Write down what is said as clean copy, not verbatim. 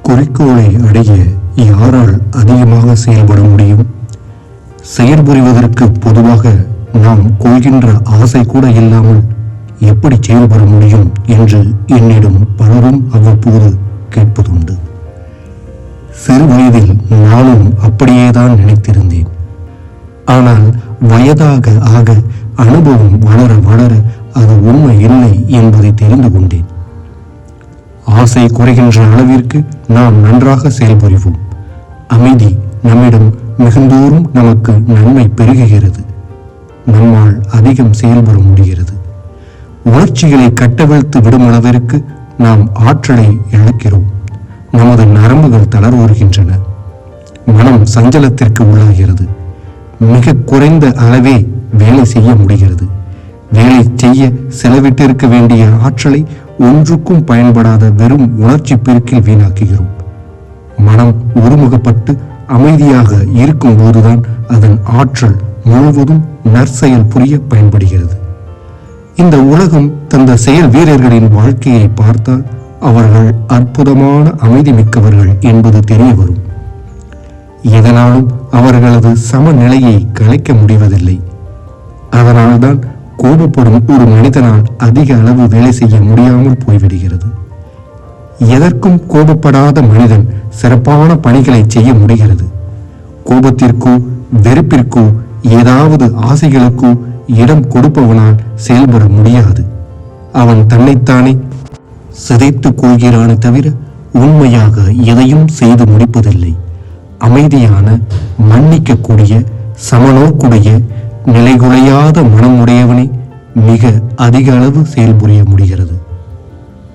குறிக்கோளை அடைய யாரால் அதிகமாக செயல்பட முடியும்? செயல்புரிவதற்கு பொதுவாக நாம் கொள்கின்ற ஆசை கூட இல்லாமல் எப்படி செயல்பட முடியும் என்று என்னிடம் பலரும் அவ்வப்போது கேட்பதுண்டு. சிறு வயதில் நானும் அப்படியேதான் நினைத்திருந்தேன். ஆனால் வயதாக ஆக அனுபவம் வளர வளர அது உண்மை இல்லை என்பதை தெரிந்து கொண்டேன். ஆசை குறைகின்ற அளவிற்கு நாம் நன்றாக செயல்புரிவோம். அமைதி நம்மிடம் மிகுந்தோறும் நமக்கு நன்மை பெருகுகிறது. நம்மால் அதிகம் செயல்பட முடிகிறது. உணர்ச்சிகளை கட்டவிழ்த்து விடும் அளவிற்கு நாம் ஆற்றலை இழக்கிறோம். நமது நரம்புகள் தளர்வுறுகின்றன. மனம் சஞ்சலத்திற்கு உள்ளாகிறது. மிக குறைந்த அளவே வேலை செய்ய முடிகிறது. வேலை செய்ய செலவிட்டிருக்க வேண்டிய ஆற்றலை ஒன்றுக்கும் பயன்படாத வெறும் உணர்ச்சி பெருக்கில் வீணாக்குகிறோம். மனம் ஒருமுகப்பட்டு அமைதியாக இருக்கும் போதுதான் அதன் ஆற்றல் முழுவதும் நற்செயல் புரிய பயன்படுகிறது. இந்த உலகம் தந்த செயல் வீரர்களின் வாழ்க்கையை பார்த்தால் அவர்கள் அற்புதமான அமைதி மிக்கவர்கள் என்பது தெரிய வரும். எதனாலும் அவர்களது சமநிலையை கலைக்க முடிவதில்லை. அதனால்தான் கோபப்படும் ஒரு மனிதனால் அதிக அளவு வேலை செய்ய முடியாமல் போய்விடுகிறது. எதற்கும் கோபப்படாத மனிதன் சிறப்பான பணிகளை செய்ய முடிகிறது. கோபத்திற்கோ வெறுப்பிற்கோ ஏதாவது ஆசைகளுக்கோ இடம் கொடுப்பவனால் செயல்பட முடியாது. அவன் தன்னைத்தானே சிதைத்துக் கொள்கிறானே தவிர உண்மையாக எதையும் செய்து முடிப்பதில்லை. அமைதியான, மன்னிக்கக்கூடிய, சமநோக்குடைய, நிலைகுலையாத மனமுடையவனே மிக அதிக அளவு செயல்புரிய முடிகிறது.